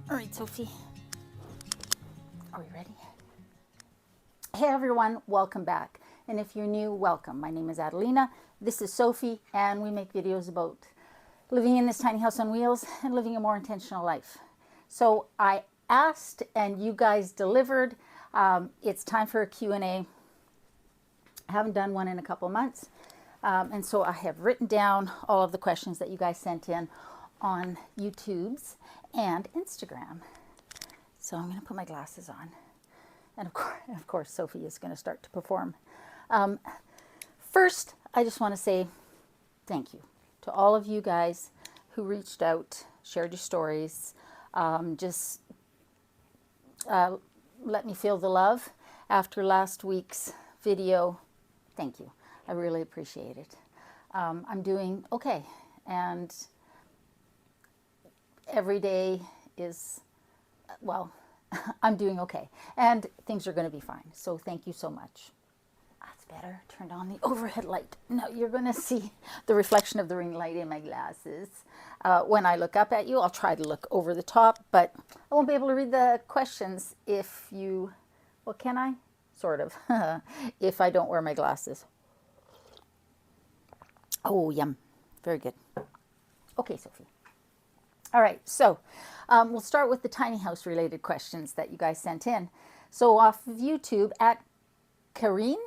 All right, Sophie, are we ready? Hey everyone, welcome back. And if you're new, welcome. My name is Adelina. This is Sophie, and we make videos about living in this tiny house on wheels and living a more intentional life. So I asked and you guys delivered. It's time for a Q&A. I haven't done one in a couple months. And so I have written down all of the questions that you guys sent in on YouTube's and Instagram. So I'm going to put my glasses on. And of course, Sophie is going to start to perform. First, I just want to say thank you to all of you guys who reached out, shared your stories, just let me feel the love after last week's video. Thank you. I really appreciate it. I'm doing okay, and every day is, well, I'm doing okay, and things are going to be fine. So thank you so much. That's better. Turned on the overhead light. Now you're going to see the reflection of the ring light in my glasses. When I look up at you, I'll try to look over the top, but I won't be able to read the questions if you, well, can I? Sort of, if I don't wear my glasses. Oh, yum. Very good. Okay, Sophie. All right, so we'll start with the tiny house related questions that you guys sent in. So off of YouTube at Karine,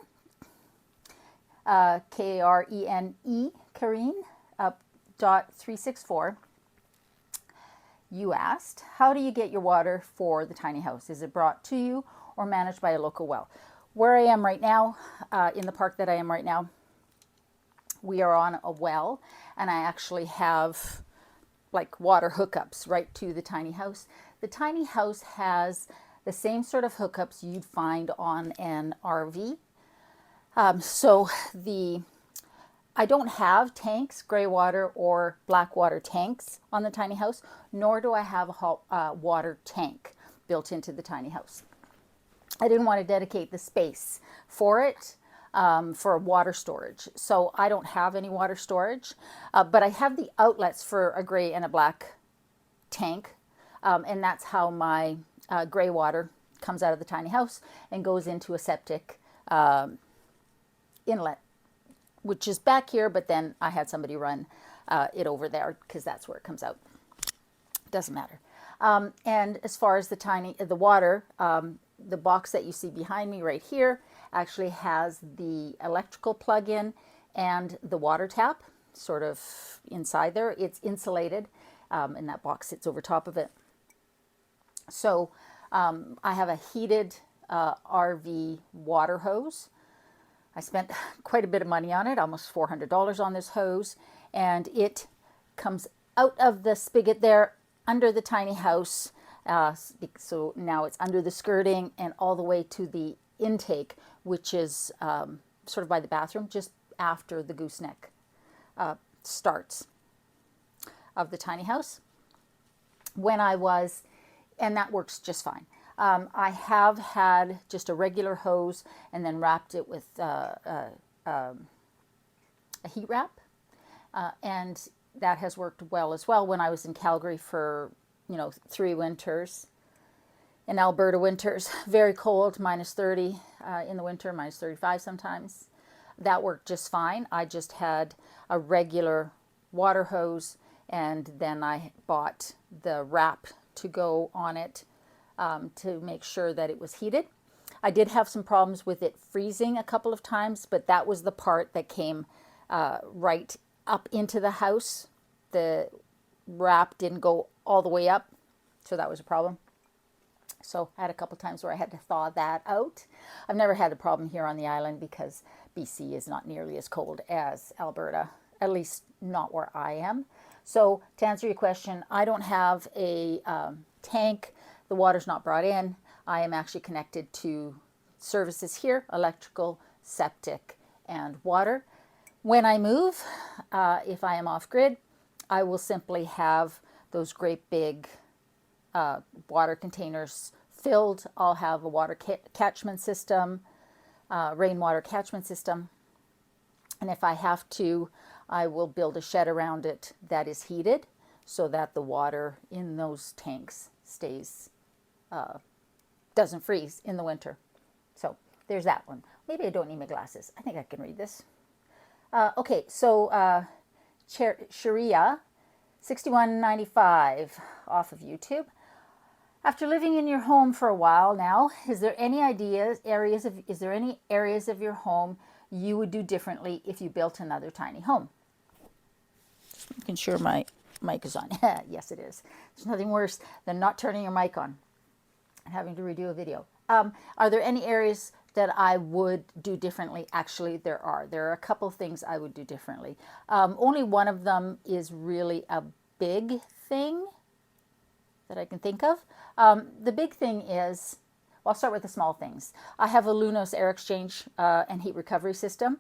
K-A-R-E-N-E, Karine, .364, you asked, how do you get your water for the tiny house? Is it brought to you or managed by a local well? Where I am right now, in the park that I am right now, we are on a well, and I actually have like water hookups right to the tiny house. The tiny house has the same sort of hookups you'd find on an RV. I don't have tanks, gray water or black water tanks on the tiny house, nor do I have a water tank built into the tiny house. I didn't want to dedicate the space for it, for water storage. So I don't have any water storage, but I have the outlets for a gray and a black tank. And that's how my gray water comes out of the tiny house and goes into a septic inlet, which is back here, but then I had somebody run it over there because that's where it comes out. Doesn't matter. And as far as the water, the box that you see behind me right here actually has the electrical plug-in and the water tap sort of inside there. It's insulated, and that box sits over top of it. So I have a heated RV water hose. I spent quite a bit of money on it, almost $400 on this hose, and it comes out of the spigot there under the tiny house. So now it's under the skirting and all the way to the intake, which is sort of by the bathroom, just after the gooseneck starts of the tiny house. And that works just fine. I have had just a regular hose and then wrapped it with a heat wrap, and that has worked well as well. When I was in Calgary for 3 winters, in Alberta winters, very cold, minus 30 in the winter, minus 35 sometimes. That worked just fine. I just had a regular water hose, and then I bought the wrap to go on it to make sure that it was heated. I did have some problems with it freezing a couple of times, but that was the part that came right up into the house. The wrap didn't go all the way up, so that was a problem. So I had a couple times where I had to thaw that out. I've never had a problem here on the island because BC is not nearly as cold as Alberta, at least not where I am. So to answer your question, I don't have a tank. The water's not brought in. I am actually connected to services here, electrical, septic, and water. When I move, if I am off grid, I will simply have those great big water containers filled. I'll have a water catchment system, rainwater catchment system. And if I have to, I will build a shed around it that is heated so that the water in those tanks stays, doesn't freeze in the winter. So there's that one. Maybe I don't need my glasses. I think I can read this. Okay, so Sharia, 61.95 off of YouTube. After living in your home for a while now, is there any areas of your home you would do differently if you built another tiny home? Just making sure my mic is on. Yes, it is. There's nothing worse than not turning your mic on and having to redo a video. Are there any areas that I would do differently? Actually, there are. There are a couple things I would do differently. Only one of them is really a big thing that I can think of. The big thing is, well, I'll start with the small things. I have a Lunos air exchange and heat recovery system.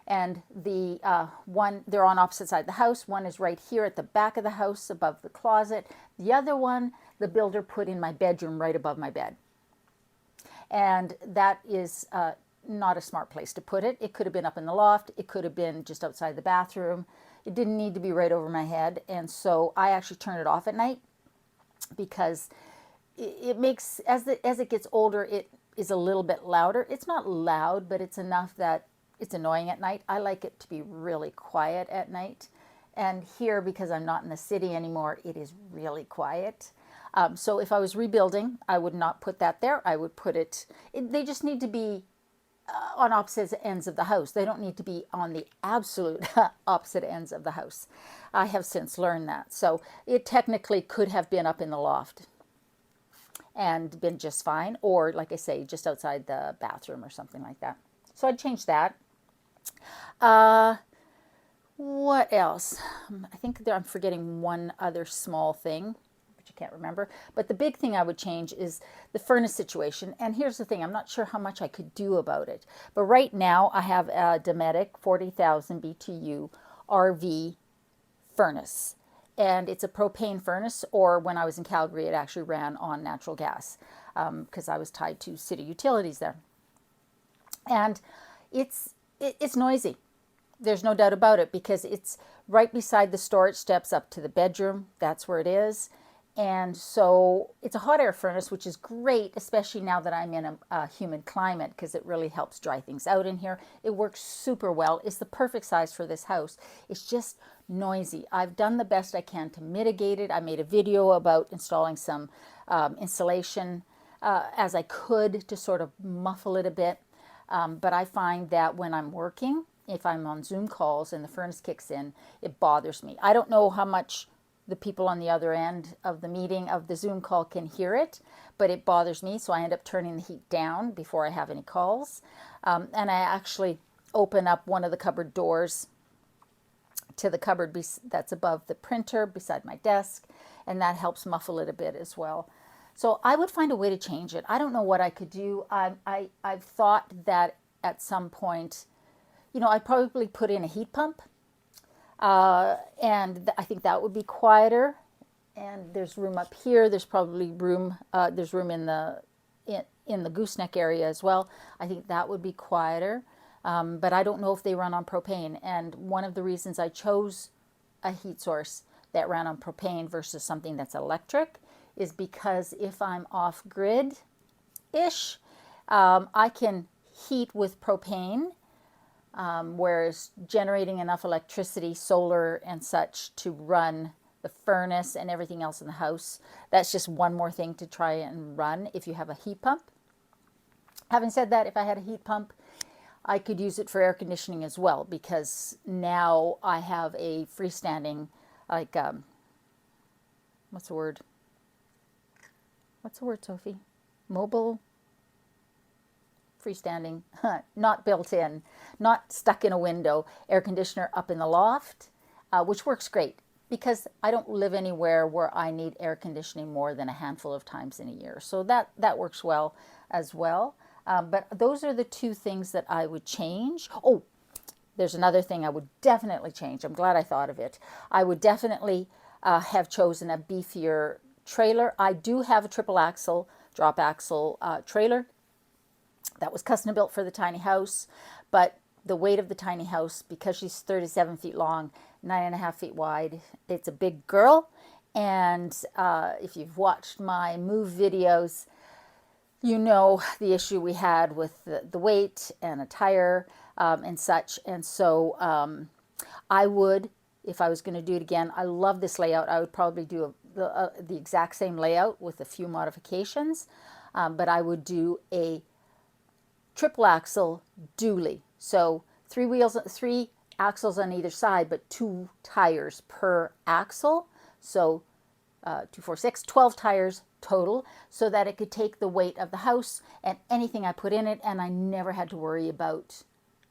And the one, they're on opposite side of the house. One is right here at the back of the house above the closet. The other one, the builder put in my bedroom right above my bed. And that is not a smart place to put it. It could have been up in the loft. It could have been just outside the bathroom. It didn't need to be right over my head. And so I actually turn it off at night because it makes, as it gets older, it is a little bit louder. It's not loud, but it's enough that it's annoying at night. I like it to be really quiet at night. And here, because I'm not in the city anymore, it is really quiet. So if I was rebuilding, I would not put that there. I would put they just need to be on opposite ends of the house. They don't need to be on the absolute opposite ends of the house. I have since learned that. So it technically could have been up in the loft and been just fine. Or, like I say, just outside the bathroom or something like that. So I'd change that. What else? I think I'm forgetting one other small thing, which I can't remember. But the big thing I would change is the furnace situation. And here's the thing. I'm not sure how much I could do about it. But right now I have a Dometic 40,000 BTU RV furnace. And it's a propane furnace, or when I was in Calgary, it actually ran on natural gas because I was tied to city utilities there. And it's noisy. There's no doubt about it because it's right beside the storage steps up to the bedroom. That's where it is. And so it's a hot air furnace, which is great, especially now that I'm in a humid climate because it really helps dry things out in here. It works super well. It's the perfect size for this house. It's just noisy. I've done the best I can to mitigate it. I made a video about installing some insulation as I could to sort of muffle it a bit. But I find that when I'm working, if I'm on Zoom calls and the furnace kicks in, it bothers me. I don't know how much the people on the other end of the meeting, of the Zoom call, can hear it, but it bothers me. So I end up turning the heat down before I have any calls. And I actually open up one of the cupboard doors to the cupboard that's above the printer beside my desk, and that helps muffle it a bit as well. So I would find a way to change it. I don't know what I could do. I've thought that at some point, I'd probably put in a heat pump. And I think that would be quieter. And there's room up here. There's probably room. There's room in the gooseneck area as well. I think that would be quieter. But I don't know if they run on propane. And one of the reasons I chose a heat source that ran on propane versus something that's electric is because if I'm off grid-ish, I can heat with propane, whereas generating enough electricity, solar and such, to run the furnace and everything else in the house, that's just one more thing to try and run if you have a heat pump. Having said that, if I had a heat pump, I could use it for air conditioning as well, because now I have a freestanding, like, what's the word? What's the word, Sophie? Mobile, freestanding, not built in, not stuck in a window, air conditioner up in the loft, which works great because I don't live anywhere where I need air conditioning more than a handful of times in a year. So that works well as well. But those are the two things that I would change. Oh, there's another thing I would definitely change. I'm glad I thought of it. I would definitely have chosen a beefier trailer. I do have a triple axle, drop axle trailer that was custom built for the tiny house, but the weight of the tiny house, because she's 37 feet long, 9.5 feet wide, it's a big girl, And if you've watched my move videos, you know the issue we had with the weight and a tire and such. And so I would, if I was going to do it again, I love this layout. I would probably do the exact same layout with a few modifications, but I would do a triple axle dually. So three axles on either side, but 2 tires per axle. So 2, 4, 6, 12 tires total, so that it could take the weight of the house and anything I put in it, and I never had to worry about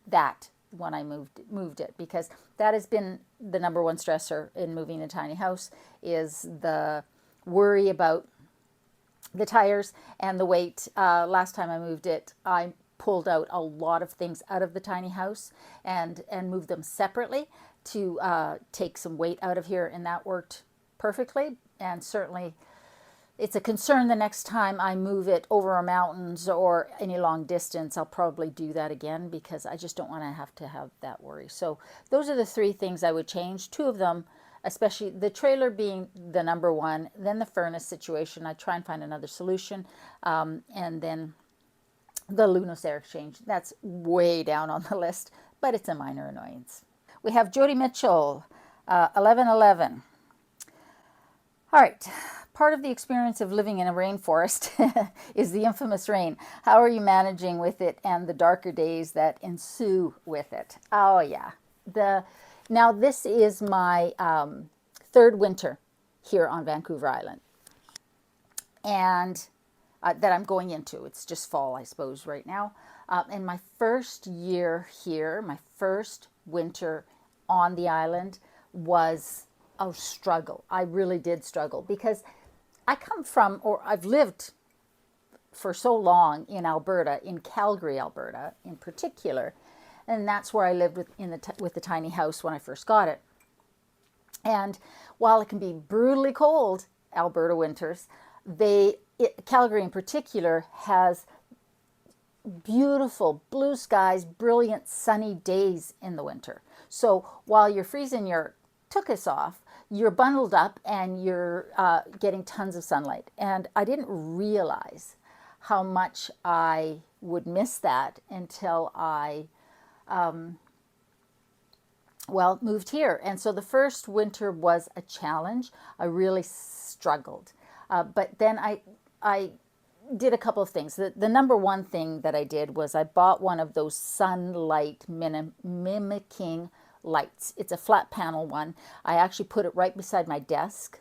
that when I moved it, because that has been the number one stressor in moving a tiny house, is the worry about the tires and the weight. Last time I moved it, I pulled out a lot of things out of the tiny house and moved them separately to take some weight out of here, and that worked perfectly. And certainly it's a concern the next time I move it over mountains or any long distance. I'll probably do that again, because I just don't want to have that worry. So those are the 3 things I would change. 2 of them, especially the trailer being the number one, then the furnace situation. I try and find another solution, and then the Lunos air exchange. That's way down on the list, but it's a minor annoyance. We have Jody Mitchell, 1111. All right. Part of the experience of living in a rainforest is the infamous rain. How are you managing with it and the darker days that ensue with it? Oh, yeah. Now, this is my 3rd winter here on Vancouver Island, and that I'm going into. It's just fall, I suppose, right now. And my first year here, my first winter on the island, was a struggle. I really did struggle, because I come from, or I've lived for so long in Alberta, in Calgary, Alberta in particular, and that's where I lived with the tiny house when I first got it. And while it can be brutally cold, Alberta winters, Calgary in particular has beautiful blue skies, brilliant sunny days in the winter. So while you're freezing your tuchus off, you're bundled up and you're getting tons of sunlight. And I didn't realize how much I would miss that until I, moved here. And so the first winter was a challenge. I really struggled. But then I did a couple of things. The number one thing that I did was I bought one of those sunlight mimicking lights. It's a flat panel one. I actually put it right beside my desk,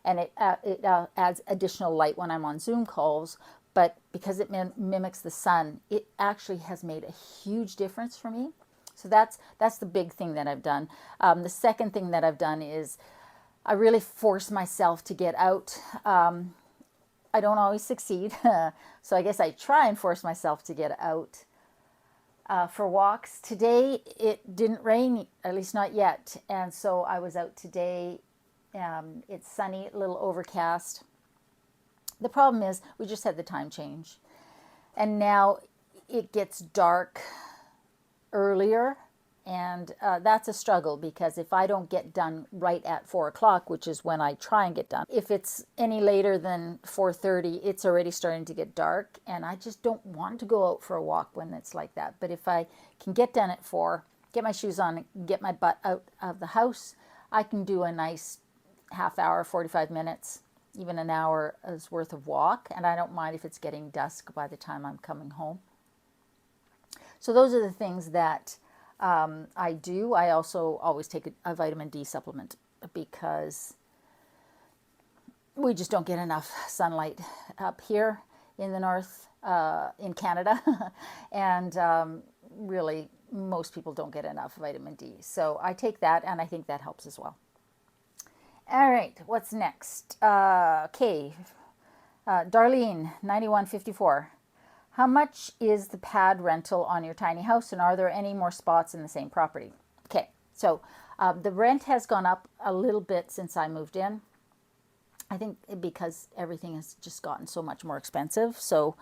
and it adds additional light when I'm on Zoom calls. But because it mimics the sun, it actually has made a huge difference for me. So that's the big thing that I've done. The second thing that I've done is I really force myself to get out. I don't always succeed, so I guess I try and force myself to get out for walks. Today it didn't rain, at least not yet, and so I was out today. It's sunny, a little overcast. The problem is we just had the time change, and now it gets dark earlier, and that's a struggle, because if I don't get done right at 4 o'clock, which is when I try and get done, if it's any later than 4:30, it's already starting to get dark, and I just don't want to go out for a walk when it's like that. But if I can get done at 4, get my shoes on, get my butt out of the house, I can do a nice half hour, 45 minutes, even an hour's worth of walk, and I don't mind if it's getting dusk by the time I'm coming home. So those are the things that I do. I also always take a vitamin D supplement, because we just don't get enough sunlight up here in the north, in Canada, and really most people don't get enough vitamin D. So I take that, and I think that helps as well. All right, what's next? Okay, Darlene, 9154. How much is the pad rental on your tiny house, and are there any more spots in the same property? Okay, so the rent has gone up a little bit since I moved in. I think because everything has just gotten so much more expensive. So,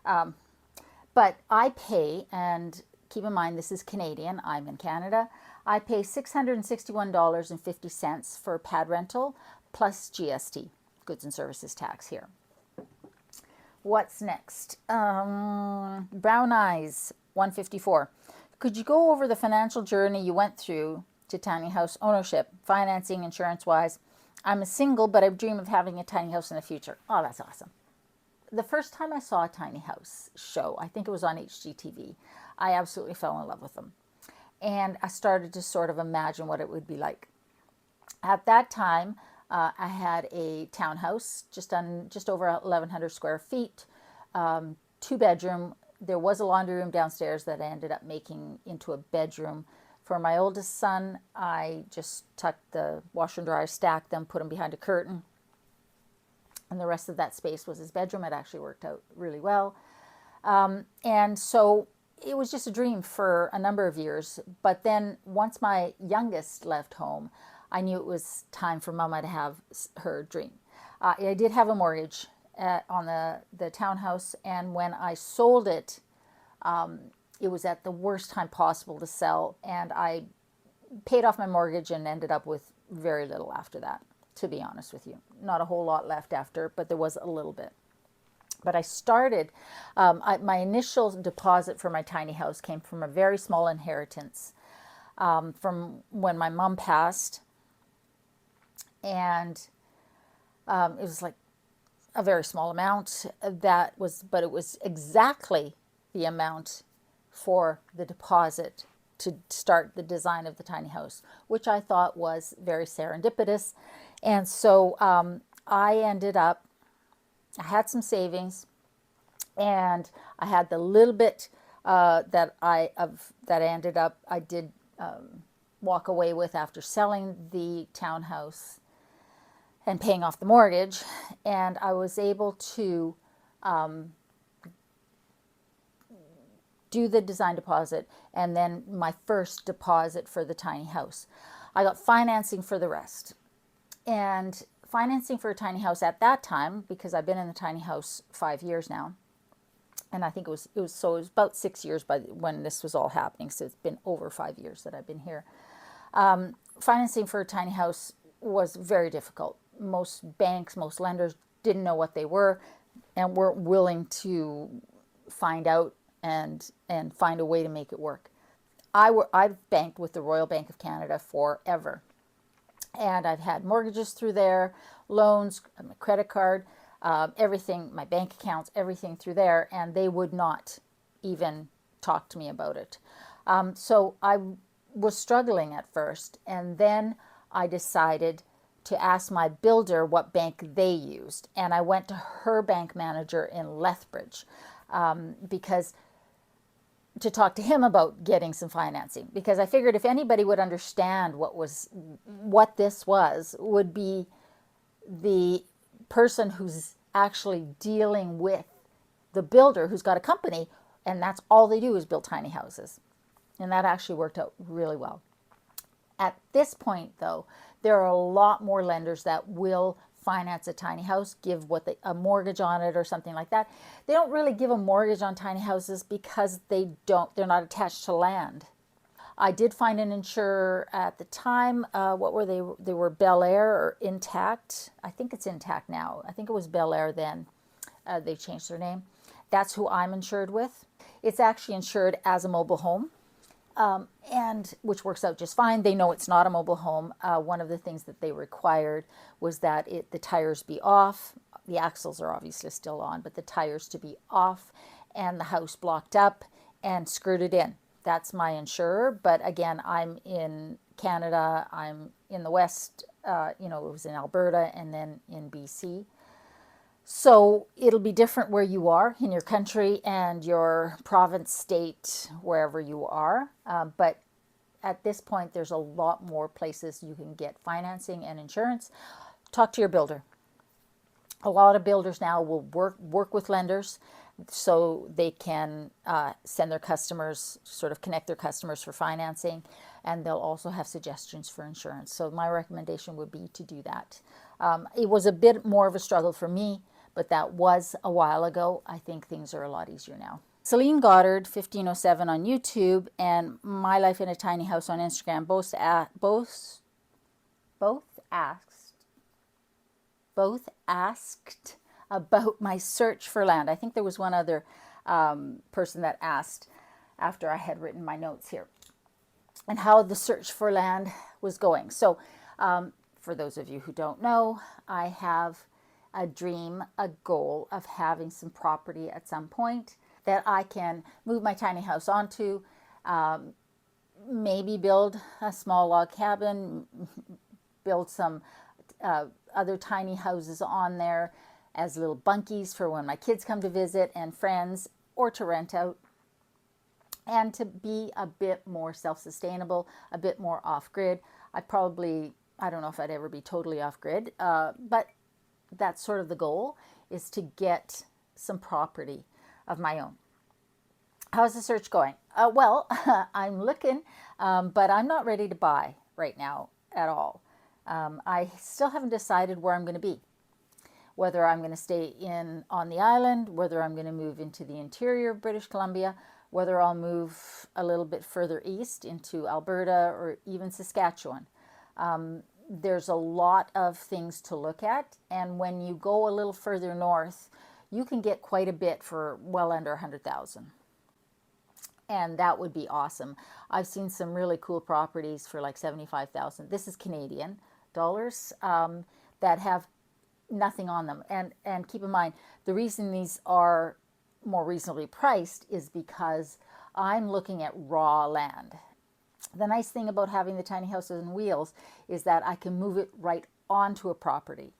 but I pay, and keep in mind this is Canadian, I'm in Canada, I pay $661.50 for pad rental, plus GST, goods and services tax here. What's next? Brown Eyes, 154. Could you go over the financial journey you went through to tiny house ownership, financing, insurance-wise? I'm a single, but I dream of having a tiny house in the future. Oh, that's awesome. The first time I saw a tiny house show, I think it was on HGTV, I absolutely fell in love with them. And I started to sort of imagine what it would be like. At that time, I had a townhouse, just over 1,100 square feet, 2-bedroom. There was a laundry room downstairs that I ended up making into a bedroom. For my oldest son, I just tucked the washer and dryer, stacked them, put them behind a curtain. And the rest of that space was his bedroom. It actually worked out really well. And so it was just a dream for a number of years. But then once my youngest left home, I knew it was time for Mama to have her dream. I did have a mortgage on the townhouse, and when I sold it, it was at the worst time possible to sell, and I paid off my mortgage and ended up with very little after that, to be honest with you. Not a whole lot left after, but there was a little bit. But I started, my initial deposit for my tiny house came from a very small inheritance from when my mom passed. And it was like a very small amount. But it was exactly the amount for the deposit to start the design of the tiny house, which I thought was very serendipitous. And so I had some savings, and I had the little bit that I did walk away with after selling the townhouse and paying off the mortgage, and I was able to do the design deposit and then my first deposit for the tiny house. I got financing for the rest. And financing for a tiny house at that time, because I've been in the tiny house 5 years now, and I think it was about 6 years by when this was all happening, so it's been over 5 years that I've been here. Financing for a tiny house was very difficult. Most banks, most lenders didn't know what they were and weren't willing to find out and find a way to make it work. I've banked with the Royal Bank of Canada forever. And I've had mortgages through there, loans, my credit card, everything, my bank accounts, everything through there, and they would not even talk to me about it. So I was struggling at first, and then I decided to ask my builder what bank they used. And I went to her bank manager in Lethbridge to talk to him about getting some financing, because I figured if anybody would understand what this was, would be the person who's actually dealing with the builder who's got a company, and that's all they do is build tiny houses. And that actually worked out really well. At this point, though, there are a lot more lenders that will finance a tiny house, give a mortgage on it or something like that. They don't really give a mortgage on tiny houses because they're not attached to land. I did find an insurer at the time. What were they? They were Bel Air or Intact. I think it's Intact now. I think it was Bel Air then. They changed their name. That's who I'm insured with. It's actually insured as a mobile home. And which works out just fine. They know it's not a mobile home. One of the things that they required was that the tires be off. The axles are obviously still on, but the tires to be off and the house blocked up and skirted in. That's my insurer. But again, I'm in Canada. I'm in the West. It was in Alberta and then in BC. So it'll be different where you are in your country and your province, state, wherever you are. But at this point, there's a lot more places you can get financing and insurance. Talk to your builder. A lot of builders now will work with lenders so they can send their customers, sort of connect their customers for financing, and they'll also have suggestions for insurance. So my recommendation would be to do that. It was a bit more of a struggle for me, but that was a while ago. I think things are a lot easier now. Celine Goddard, 1507 on YouTube, and My Life in a Tiny House on Instagram both asked, both asked about my search for land. I think there was one other person that asked after I had written my notes here, and how the search for land was going. So for those of you who don't know, I have a dream, a goal of having some property at some point that I can move my tiny house onto, maybe build a small log cabin, build some other tiny houses on there as little bunkies for when my kids come to visit and friends, or to rent out, and to be a bit more self-sustainable, a bit more off-grid. I don't know if I'd ever be totally off-grid, but that's sort of the goal, is to get some property of my own. How's the search going? Well, I'm looking, but I'm not ready to buy right now at all. I still haven't decided where I'm going to be, whether I'm going to stay on the island, whether I'm going to move into the interior of British Columbia, whether I'll move a little bit further east into Alberta or even Saskatchewan. There's a lot of things to look at, and when you go a little further north, you can get quite a bit for well under 100,000. And that would be awesome. I've seen some really cool properties for like 75,000. This is Canadian dollars, that have nothing on them. And keep in mind, the reason these are more reasonably priced is because I'm looking at raw land. The nice thing about having the tiny house on wheels is that I can move it right onto a property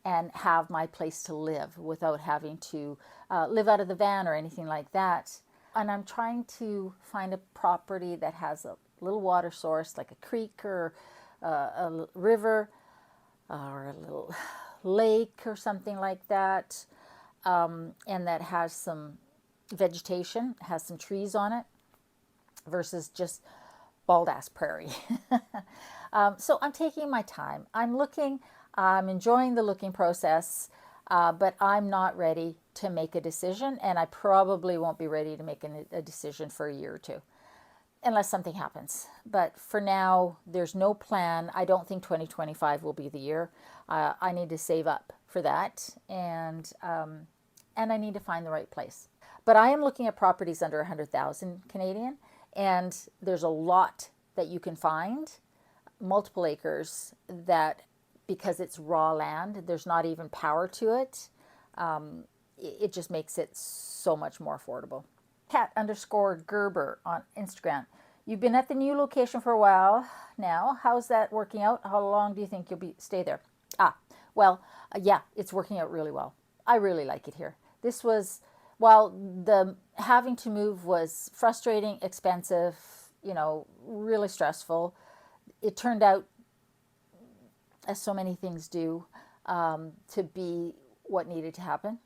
and have my place to live without having to live out of the van or anything like that. And I'm trying to find a property that has a little water source, like a creek or a river or a little lake or something like that, and that has some vegetation, has some trees on it, versus just bald ass prairie. So I'm taking my time. I'm enjoying the looking process, but I'm not ready to make a decision, and I probably won't be ready to make a decision for a year or two, unless something happens. But for now, there's no plan. I don't think 2025 will be the year. I need to save up for that, and I need to find the right place. But I am looking at properties under 100,000 Canadian, and there's a lot that you can find, multiple acres, that because it's raw land, there's not even power to it. It just makes it so much more affordable. Cat_Gerber on Instagram. You've been at the new location for a while now. How's that working out? How long do you think you'll stay there? Well, yeah, it's working out really well. I really like it here. While the having to move was frustrating, expensive, really stressful, it turned out, as so many things do, to be what needed to happen.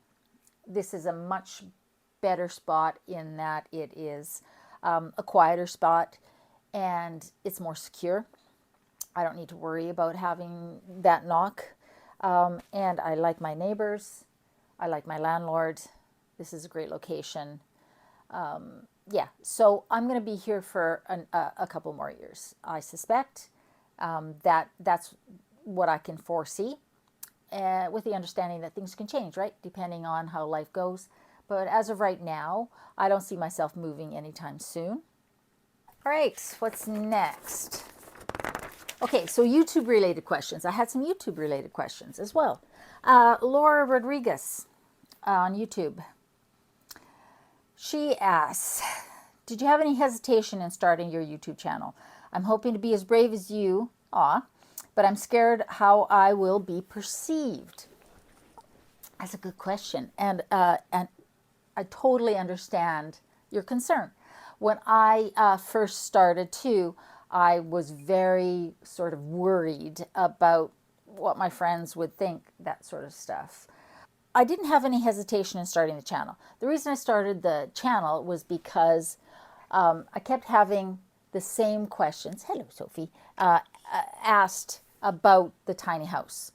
This is a much better spot in that it is a quieter spot, and it's more secure. I don't need to worry about having that knock. And I like my neighbors. I like my landlord. This is a great location. Yeah, so I'm going to be here for a couple more years, I suspect. That's what I can foresee, with the understanding that things can change, right, depending on how life goes. But as of right now, I don't see myself moving anytime soon. All right, what's next? Okay, so YouTube-related questions. I had some YouTube-related questions as well. Laura Rodriguez on YouTube. She asks, did you have any hesitation in starting your YouTube channel? I'm hoping to be as brave as you, but I'm scared how I will be perceived. That's a good question. And I totally understand your concern. When I first started too, I was very sort of worried about what my friends would think, that sort of stuff. I didn't have any hesitation in starting the channel. The reason I started the channel was because I kept having the same questions, hello Sophie, asked about the tiny house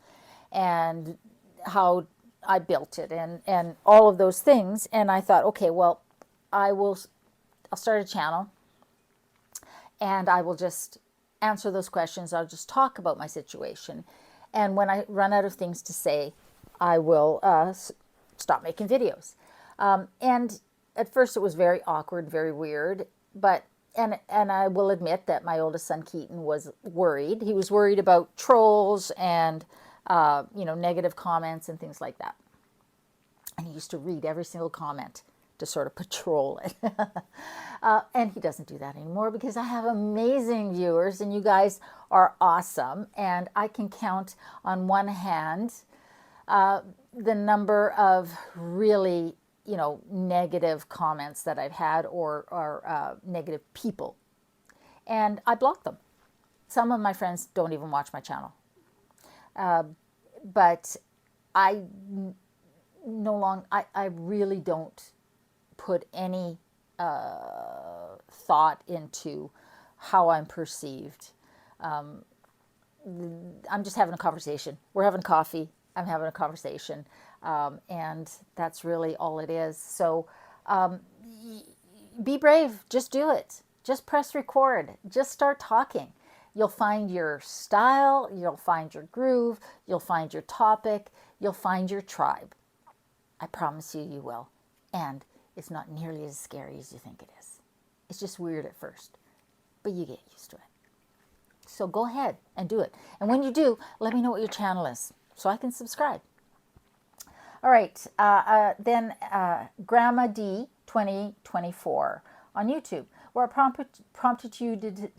and how I built it and all of those things. And I thought, okay, well, I'll start a channel and I will just answer those questions. I'll just talk about my situation. And when I run out of things to say, I will stop making videos. And at first it was very awkward, very weird, but and I will admit that my oldest son Keaton was worried. He was worried about trolls and negative comments and things like that. And he used to read every single comment to sort of patrol it. And he doesn't do that anymore because I have amazing viewers and you guys are awesome. And I can count on one hand the number of really, negative comments that I've had or negative people. And I block them. Some of my friends don't even watch my channel. But I really don't put any thought into how I'm perceived. I'm just having a conversation. We're having coffee. I'm having a conversation. And that's really all it is. So be brave. Just do it. Just press record. Just start talking. You'll find your style. You'll find your groove. You'll find your topic. You'll find your tribe. I promise you, you will. And it's not nearly as scary as you think it is. It's just weird at first, but you get used to it. So go ahead and do it. And when you do, let me know what your channel is so I can subscribe. All right. Then Grandma D 2024 on YouTube, where I prompted you to...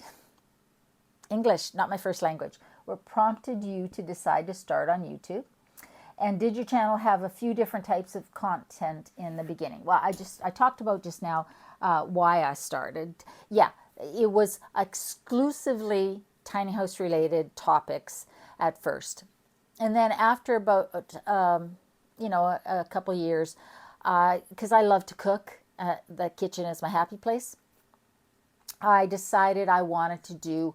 English, not my first language, where prompted you to decide to start on YouTube. And did your channel have a few different types of content in the beginning? Well, I talked about just now why I started. Yeah, it was exclusively tiny house related topics at first. And then after about, a couple of years, because I love to cook, the kitchen is my happy place, I decided I wanted to do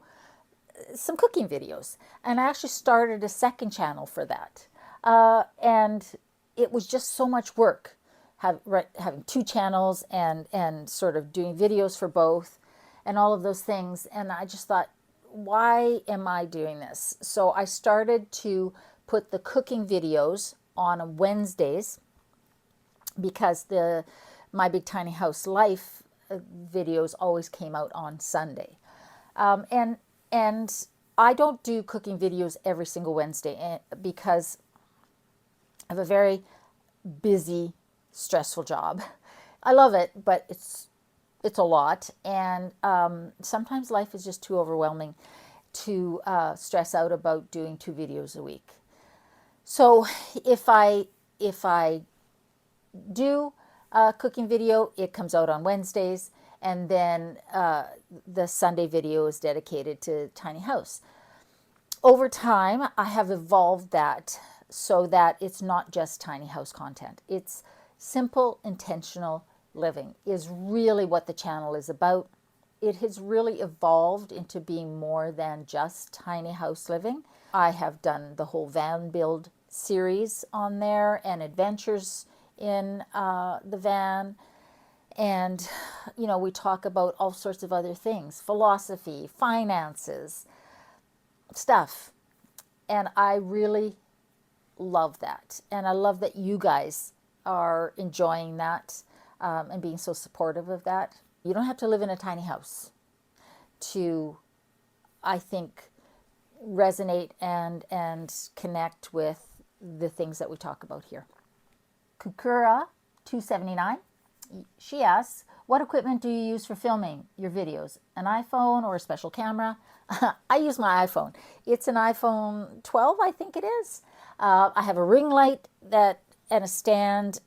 some cooking videos. And I actually started a second channel for that. And it was just so much work having two channels and sort of doing videos for both and all of those things. And I just thought, why am I doing this? So I started to put the cooking videos on Wednesdays because My Big Tiny House Life videos always came out on Sunday. And I don't do cooking videos every single Wednesday because I have a very busy, stressful job. I love it, but it's a lot. And sometimes life is just too overwhelming to stress out about doing 2 videos a week. So if I do a cooking video, it comes out on Wednesdays. And then the Sunday video is dedicated to Tiny House. Over time, I have evolved that so that it's not just tiny house content. It's simple, intentional living is really what the channel is about. It has really evolved into being more than just tiny house living. I have done the whole van build series on there and adventures in the van. And, we talk about all sorts of other things, philosophy, finances, stuff. And I really love that. And I love that you guys are enjoying that and being so supportive of that. You don't have to live in a tiny house to, I think, resonate and connect with the things that we talk about here. Kukura 279. She asks, what equipment do you use for filming your videos? An iPhone or a special camera? I use my iPhone. It's an iPhone 12, I think it is. I have a ring light and a stand,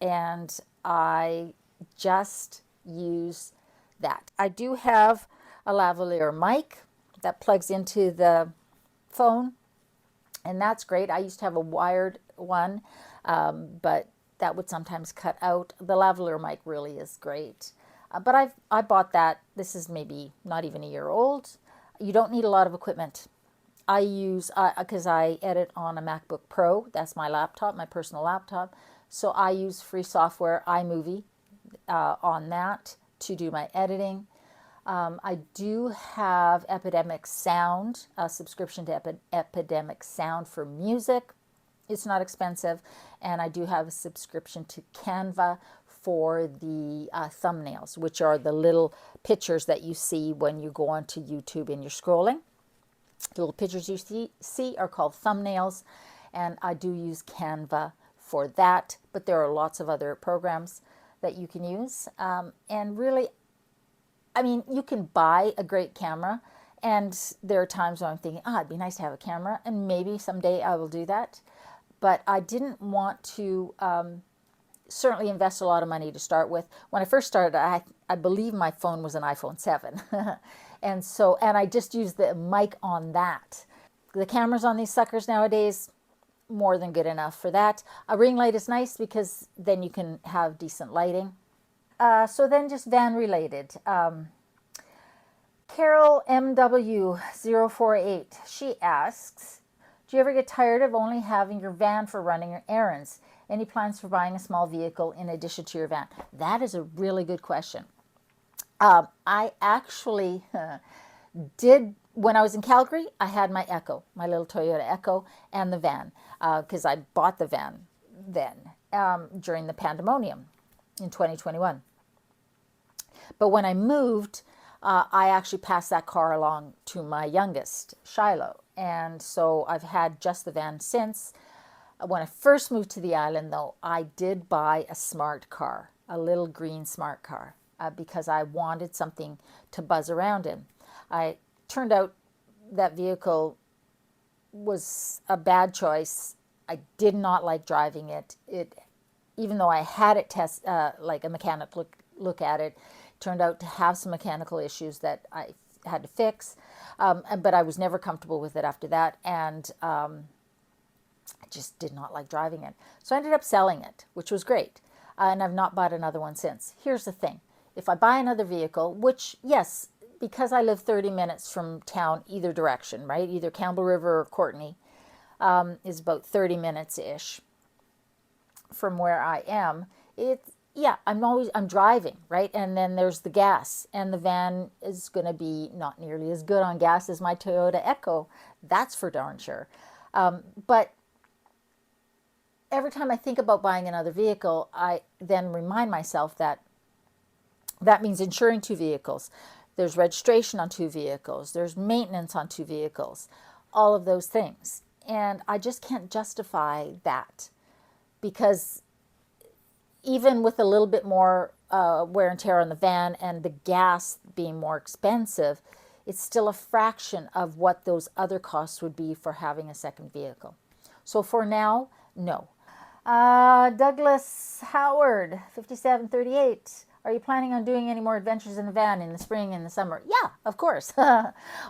and I just use that. I do have a lavalier mic that plugs into the phone, and that's great. I used to have a wired one, but that would sometimes cut out. The lavalier mic really is great. But I bought that. This is maybe not even a year old. You don't need a lot of equipment. I use, because I edit on a MacBook Pro. That's my laptop, my personal laptop. So I use free software, iMovie, on that to do my editing. I do have Epidemic Sound, a subscription to Epidemic Sound for music. It's not expensive, and I do have a subscription to Canva for the thumbnails, which are the little pictures that you see when you go onto YouTube and you're scrolling. The little pictures you see are called thumbnails, and I do use Canva for that, but there are lots of other programs that you can use. And really, I mean, you can buy a great camera, and there are times when I'm thinking, it'd be nice to have a camera, and maybe someday I will do that. But I didn't want to certainly invest a lot of money to start with. When I first started, I believe my phone was an iPhone 7. And I just used the mic on that. The cameras on these suckers nowadays, more than good enough for that. A ring light is nice because then you can have decent lighting. So then just van related. Carol MW048, she asks, do you ever get tired of only having your van for running your errands? Any plans for buying a small vehicle in addition to your van? That is a really good question. I actually did, when I was in Calgary, I had my Echo, my little Toyota Echo, and the van, because I bought the van then during the pandemonium in 2021. But when I moved, I actually passed that car along to my youngest, Shiloh. And so I've had just the van since. When I first moved to the island, though, I did buy a smart car, a little green smart car, because I wanted something to buzz around in. I turned out that vehicle was a bad choice. I did not like driving it. Even though I had it like a mechanic look at it, turned out to have some mechanical issues that I had to fix. But I was never comfortable with it after that, and I just did not like driving it. So I ended up selling it, which was great, and I've not bought another one since. Here's the thing. If I buy another vehicle, which, yes, because I live 30 minutes from town either direction, right, either Campbell River or Courtenay, is about 30 minutes-ish from where I am, I'm driving, right? And then there's the gas, and the van is going to be not nearly as good on gas as my Toyota Echo. That's for darn sure. But every time I think about buying another vehicle, I then remind myself that means insuring two vehicles. There's registration on two vehicles. There's maintenance on two vehicles. All of those things. And I just can't justify that, because even with a little bit more wear and tear on the van and the gas being more expensive, it's still a fraction of what those other costs would be for having a second vehicle. So for now, no. Douglas Howard, 5738. Are you planning on doing any more adventures in the van in the spring and the summer? Yeah, of course.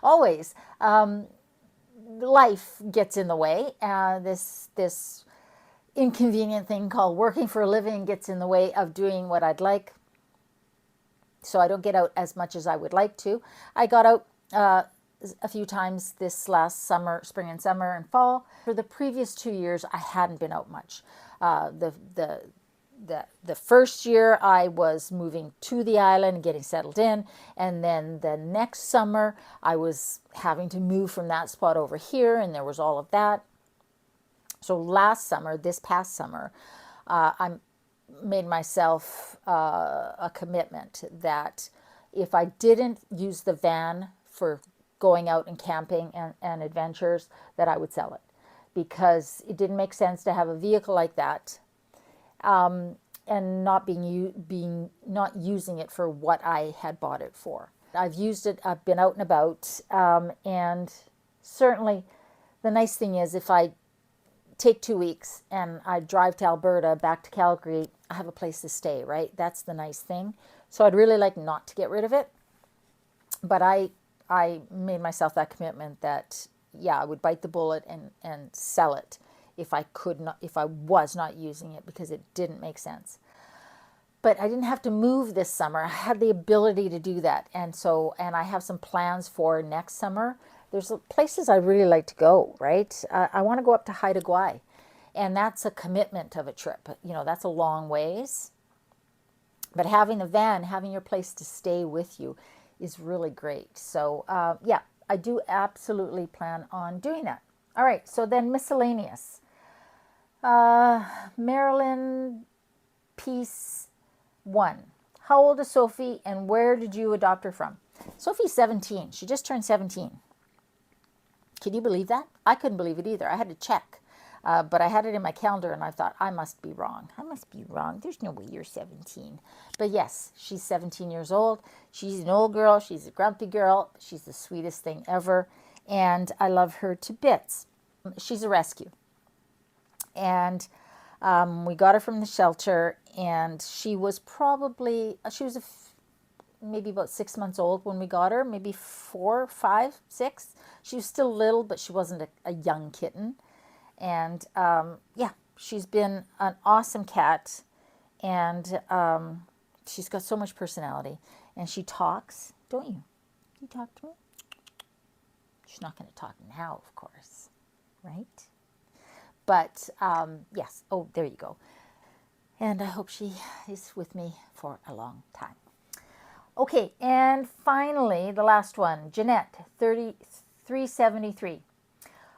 Always. Life gets in the way. This inconvenient thing called working for a living gets in the way of doing what I'd like. So I don't get out as much as I would like to. I got out a few times this last summer, spring and summer and fall. For the previous 2 years, I hadn't been out much. The first year I was moving to the island and getting settled in, and then the next summer I was having to move from that spot over here, and there was all of that. So this past summer, I made myself a commitment that if I didn't use the van for going out and camping and adventures, that I would sell it, because it didn't make sense to have a vehicle like that and not using it for what I had bought it for. I've used it. I've been out and about, and certainly the nice thing is if I take 2 weeks and I drive to Alberta back to Calgary, I have a place to stay, right? That's the nice thing. So I'd really like not to get rid of it, but I made myself that commitment that I would bite the bullet and sell it if I was not using it, because it didn't make sense. But I didn't have to move this summer. I had the ability to do that, and I have some plans for next summer. There's places I really like to go, right? I want to go up to Haida Gwaii, and that's a commitment of a trip. That's a long ways. But having a van, having your place to stay with you is really great. So I do absolutely plan on doing that. All right, so then miscellaneous. Marilyn Peace 1. How old is Sophie and where did you adopt her from? Sophie's 17. She just turned 17. Can you believe that? I couldn't believe it either. I had to check. But I had it in my calendar and I thought, I must be wrong. I must be wrong. There's no way you're 17. But yes, she's 17 years old. She's an old girl. She's a grumpy girl. She's the sweetest thing ever. And I love her to bits. She's a rescue. And we got her from the shelter and she was maybe about 6 months old when we got her, maybe 4, 5, 6. She was still little, but she wasn't a young kitten. And yeah, she's been an awesome cat, and she's got so much personality. And she talks, don't you? You talk to me? She's not going to talk now, of course, right? But yes, oh, there you go. And I hope she is with me for a long time. Okay, and finally, the last one, Jeanette, 3373.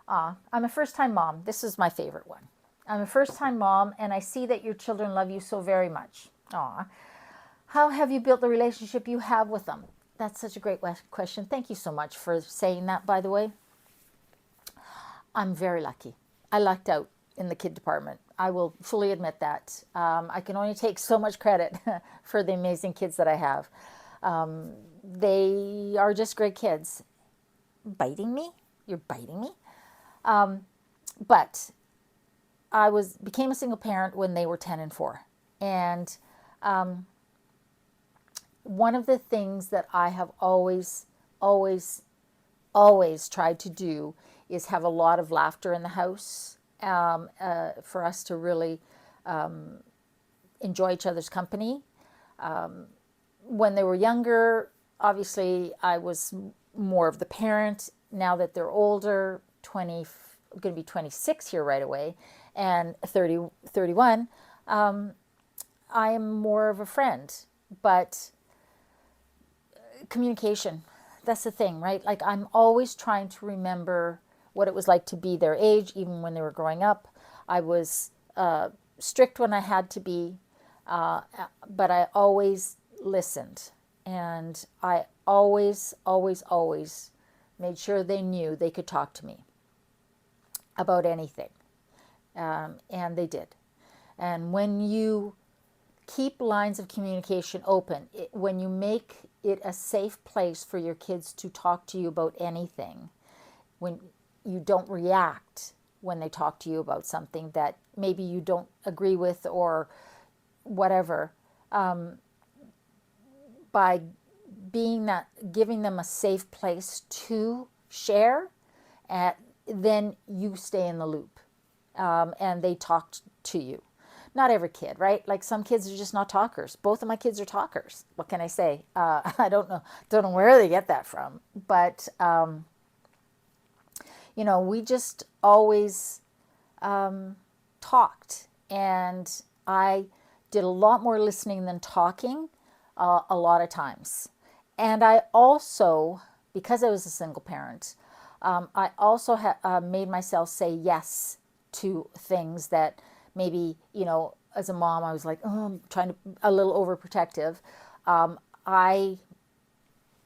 I'm a first-time mom. This is my favorite one. I'm a first-time mom, and I see that your children love you so very much. Aw. How have you built the relationship you have with them? That's such a great question. Thank you so much for saying that, by the way. I'm very lucky. I lucked out in the kid department. I will fully admit that. I can only take so much credit for the amazing kids that I have. They are just great kids. Biting me? You're biting me? But I became a single parent when they were 10 and 4. And one of the things that I have always tried to do is have a lot of laughter in the house, for us to really enjoy each other's company. When they were younger, obviously I was more of the parent. Now that they're older, going to be 26 here right away, and 31, I am more of a friend. But communication, that's the thing, right? Like, I'm always trying to remember what it was like to be their age, even when they were growing up. I was strict when I had to be, but I always listened. And I always made sure they knew they could talk to me about anything. And they did. And when you keep lines of communication open, when you make it a safe place for your kids to talk to you about anything, when you don't react when they talk to you about something that maybe you don't agree with or whatever, by giving them a safe place to share, then you stay in the loop, and they talk to you. Not every kid, right? Like, some kids are just not talkers. Both of my kids are talkers. What can I say? I don't know where they get that from, but we just always talked, and I did a lot more listening than talking, a lot of times. And I also, because I was a single parent, I also made myself say yes to things that maybe, as a mom, I was like, oh, I'm trying to, a little overprotective. I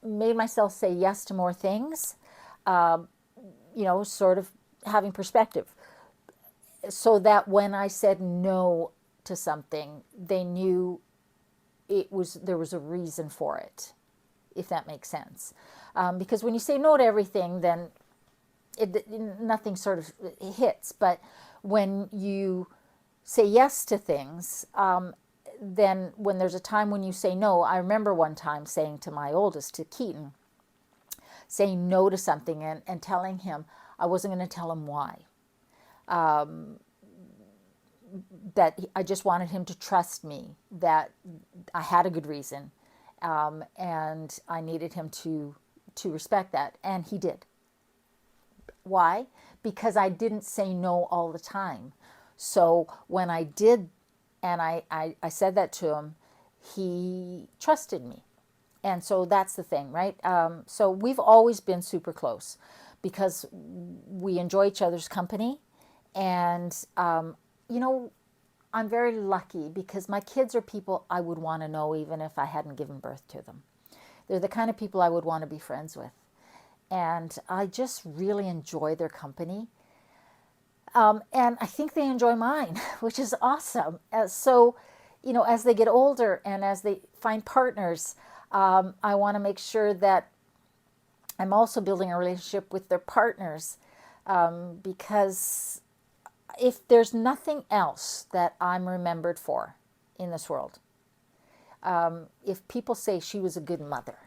made myself say yes to more things, sort of having perspective, so that when I said no to something, they knew there was a reason for it, if that makes sense. Because when you say no to everything, then nothing sort of hits. But when you say yes to things, then when there's a time when you say no, I remember one time saying to my oldest, to Keaton, saying no to something and telling him I wasn't going to tell him why. That I just wanted him to trust me, that I had a good reason, and I needed him to respect that, and he did. Why? Because I didn't say no all the time. So when I did, and I said that to him, he trusted me. And so that's the thing, right? So we've always been super close because we enjoy each other's company, and you know, I'm very lucky because my kids are people I would want to know even if I hadn't given birth to them. They're the kind of people I would want to be friends with. And I just really enjoy their company. And I think they enjoy mine, which is awesome. So, you know, as they get older and as they find partners, I want to make sure that I'm also building a relationship with their partners, because if there's nothing else that I'm remembered for in this world, if people say she was a good mother,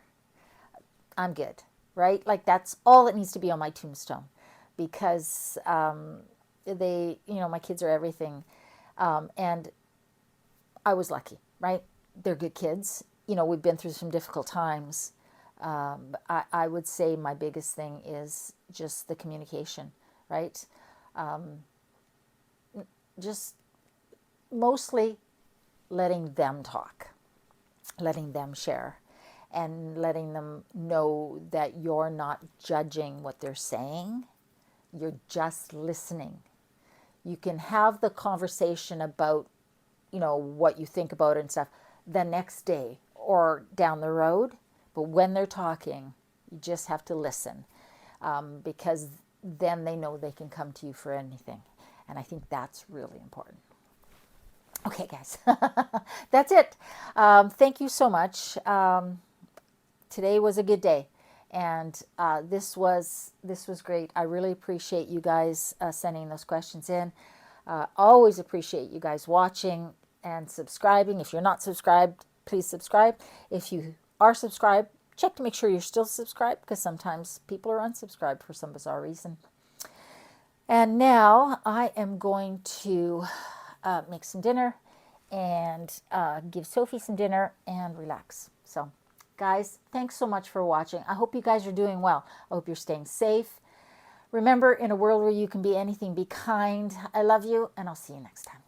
I'm good, right? Like that's all that needs to be on my tombstone, because they, you know, my kids are everything, and I was lucky, right? They're good kids. You know, we've been through some difficult times. I would say my biggest thing is just the communication, right? Just mostly letting them talk, letting them share, and letting them know that you're not judging what they're saying. You're just listening. You can have the conversation about, you know, what you think about it and stuff the next day or down the road. But when they're talking, you just have to listen, because then they know they can come to you for anything. And I think that's really important. Okay, guys, that's it. Thank you so much. Today was a good day, and this was great. I really appreciate you guys sending those questions in. Always appreciate you guys watching and subscribing. If you're not subscribed, please subscribe. If you are subscribed, check to make sure you're still subscribed, because sometimes people are unsubscribed for some bizarre reason. And now I am going to make some dinner and give Sophie some dinner and relax. So, guys, thanks so much for watching. I hope you guys are doing well. I hope you're staying safe. Remember, in a world where you can be anything, be kind. I love you, and I'll see you next time.